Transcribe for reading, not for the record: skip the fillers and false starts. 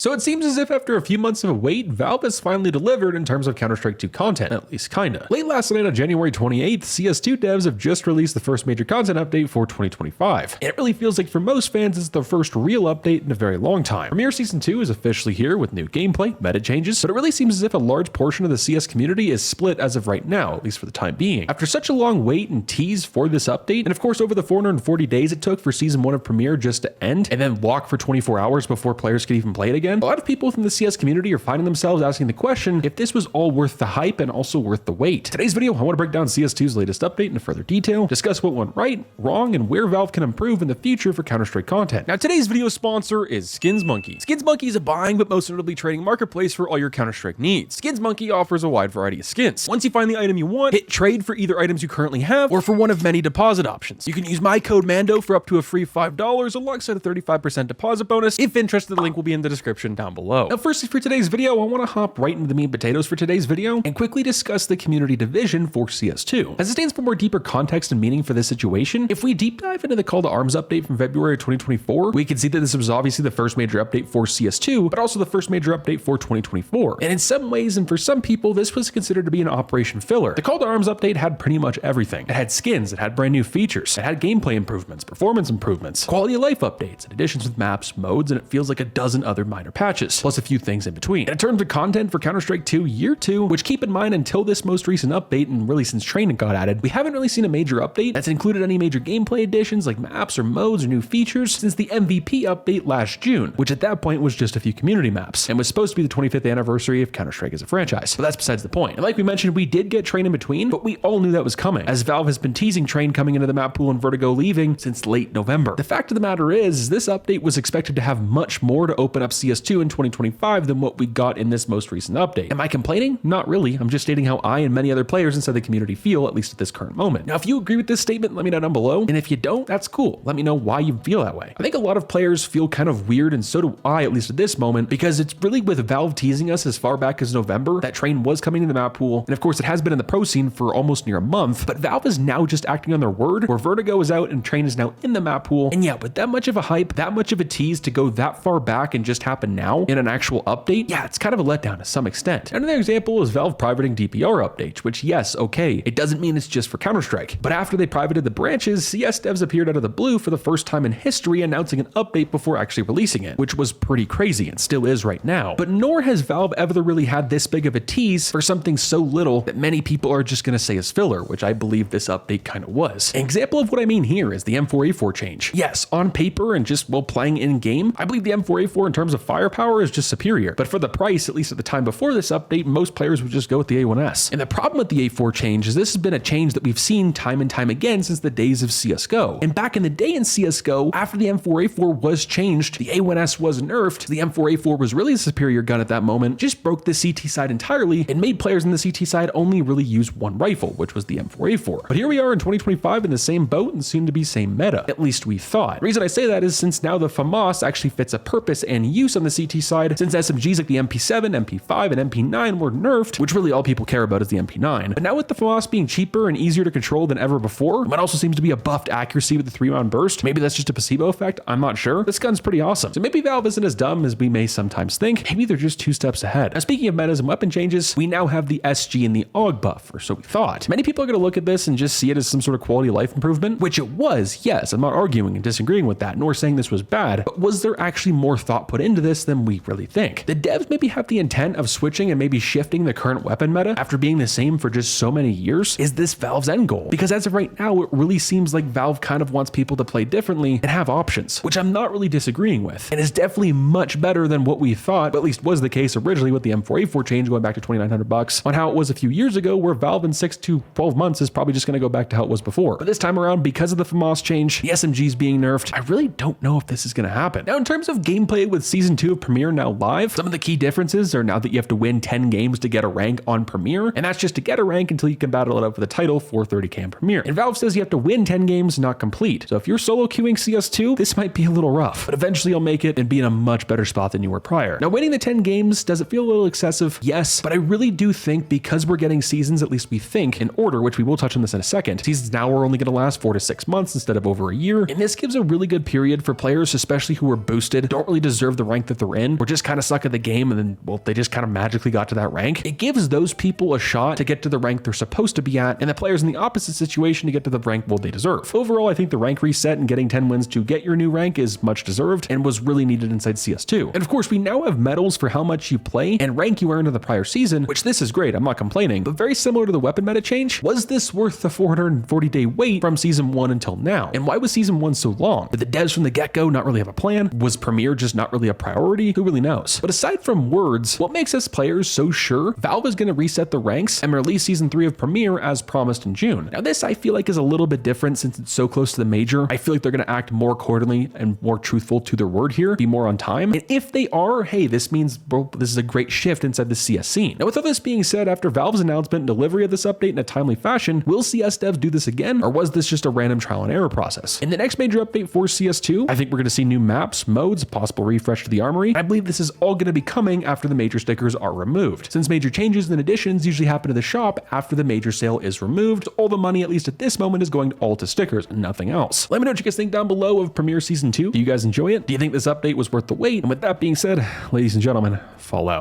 So it seems as if after a few months of a wait, Valve has finally delivered in terms of Counter-Strike 2 content, at least kinda. Late last night on January 28th, CS2 devs have just released the first major content update for 2025. And it really feels like for most fans it's the first real update in a very long time. Premier Season 2 is officially here with new gameplay, meta changes, but it really seems as if a large portion of the CS community is split as of right now, at least for the time being. After such a long wait and tease for this update, and of course over the 440 days it took for Season 1 of Premier just to end, and then lock for 24 hours before players could even play it again, a lot of people from the CS community are finding themselves asking the question if this was all worth the hype and also worth the wait. Today's video, I want to break down CS2's latest update in further detail, discuss what went right, wrong, and where Valve can improve in the future for Counter-Strike content. Now today's video sponsor is SkinsMonkey. SkinsMonkey is a buying but most notably trading marketplace for all your Counter-Strike needs. SkinsMonkey offers a wide variety of skins. Once you find the item you want, hit trade for either items you currently have or for one of many deposit options. You can use my code MANDO for up to a free $5 alongside a 35% deposit bonus. If interested, the link will be in the description down below. Now firstly for today's video, I want to hop right into the meat and potatoes for today's video and quickly discuss the community division for CS2. As it stands for more deeper context and meaning for this situation, if we deep dive into the Call to Arms update from February 2024, we can see that this was obviously the first major update for CS2, but also the first major update for 2024. And in some ways, and for some people, this was considered to be an operation filler. The Call to Arms update had pretty much everything. It had skins, it had brand new features, it had gameplay improvements, performance improvements, quality of life updates, and additions with maps, modes, and it feels like a dozen other minor patches, plus a few things in between. And in terms of content for Counter-Strike 2 Year 2, which keep in mind until this most recent update and really since training got added, we haven't really seen a major update that's included any major gameplay additions like maps or modes or new features since the MVP update last June, which at that point was just a few community maps and was supposed to be the 25th anniversary of Counter-Strike as a franchise. But that's besides the point. And like we mentioned, we did get Train in between, but we all knew that was coming, as Valve has been teasing Train coming into the map pool and Vertigo leaving since late November. The fact of the matter is, this update was expected to have much more to open up CS2 in 2025 than what we got in this most recent update. Am I complaining? Not really. I'm just stating how I and many other players inside the community feel, at least at this current moment. Now, if you agree with this statement, let me know down below. And if you don't, that's cool. Let me know why you feel that way. I think a lot of players feel kind of weird, and so do I, at least at this moment, because it's really with Valve teasing us as far back as November that Train was coming to the map pool. And of course, it has been in the pro scene for almost near a month, but Valve is now just acting on their word, where Vertigo is out and Train is now in the map pool. And yeah, with that much of a hype, that much of a tease to go that far back and just happen now in an actual update, yeah, it's kind of a letdown to some extent. Another example is Valve privating DPR updates, which yes, okay, it doesn't mean it's just for Counter-Strike, but after they privated the branches, CS devs appeared out of the blue for the first time in history announcing an update before actually releasing it, which was pretty crazy and still is right now. But nor has Valve ever really had this big of a tease for something so little that many people are just gonna say is filler, which I believe this update kind of was. An example of what I mean here is the M4A4 change. Yes, on paper and just while playing in game, I believe the M4A4 in terms of firepower is just superior, but for the price, at least at the time before this update, most players would just go with the A1S. And the problem with the A4 change is this has been a change that we've seen time and time again since the days of CSGO. And back in the day in CSGO, after the M4A4 was changed, the A1S was nerfed, the M4A4 was really a superior gun at that moment, just broke the CT side entirely and made players in the CT side only really use one rifle, which was the M4A4. But here we are in 2025 in the same boat and soon to be same meta, at least we thought. The reason I say that is since now the FAMAS actually fits a purpose and use on the CT side, since SMGs like the MP7, MP5, and MP9 were nerfed, which really all people care about is the MP9. But now with the FAMAS being cheaper and easier to control than ever before, it also seems to be a buffed accuracy with the 3-round burst. Maybe that's just a placebo effect, I'm not sure. This gun's pretty awesome. So maybe Valve isn't as dumb as we may sometimes think. Maybe they're just 2 steps ahead. Now speaking of metas and weapon changes, we now have the SG and the AUG buff, or so we thought. Many people are going to look at this and just see it as some sort of quality of life improvement, which it was, yes, I'm not arguing and disagreeing with that, nor saying this was bad, but was there actually more thought put into this than we really think? The devs maybe have the intent of switching and maybe shifting the current weapon meta after being the same for just so many years. Is this Valve's end goal? Because as of right now, it really seems like Valve kind of wants people to play differently and have options, which I'm not really disagreeing with, and is definitely much better than what we thought, but at least was the case originally with the M4A4 change going back to $2,900 on how it was a few years ago, where Valve in 6 to 12 months is probably just going to go back to how it was before. But this time around, because of the FAMAS change, the SMGs being nerfed, I really don't know if this is going to happen. Now, in terms of gameplay with Season 2 of Premier now live, some of the key differences are now that you have to win 10 games to get a rank on Premier, and that's just to get a rank until you can battle it out for the title for 30k on Premier. And Valve says you have to win 10 games, not complete. So if you're solo queuing CS2, this might be a little rough, but eventually you'll make it and be in a much better spot than you were prior. Now, winning the 10 games, does it feel a little excessive? Yes, but I really do think because we're getting seasons, at least we think, in order, which we will touch on this in a second, seasons now are only going to last 4 to 6 months instead of over a year, and this gives a really good period for players, especially who are boosted, don't really deserve the rank that they're in were just kind of suck at the game, and then, well, they just kind of magically got to that rank. It gives those people a shot to get to the rank they're supposed to be at, and the players in the opposite situation to get to the rank, well, they deserve. Overall, I think the rank reset and getting 10 wins to get your new rank is much deserved and was really needed inside CS2. And of course, we now have medals for how much you play and rank you earned in the prior season, which this is great, I'm not complaining, but very similar to the weapon meta change, was this worth the 440-day wait from season 1 until now? And why was season 1 so long? Did the devs from the get-go not really have a plan? Was Premier just not really a priority? Who really knows? But aside from words, what makes us players so sure Valve is going to reset the ranks and release season 3 of Premier as promised in June? Now this I feel like is a little bit different since it's so close to the major. I feel like they're going to act more accordingly and more truthful to their word here, be more on time. And if they are, hey, this means, bro, this is a great shift inside the CS scene. Now with all this being said, after Valve's announcement and delivery of this update in a timely fashion, will CS devs do this again, or was this just a random trial and error process? In the next major update for CS2, I think we're going to see new maps, modes, possible refresh to the armory. I believe this is all going to be coming after the major stickers are removed, since major changes and additions usually happen to the shop after the major sale is removed. All the money, at least at this moment, is going all to stickers and nothing else. Let me know what you guys think down below of Premier Season 2. Do you guys enjoy it? Do you think this update was worth the wait? And with that being said, ladies and gentlemen, Fallout.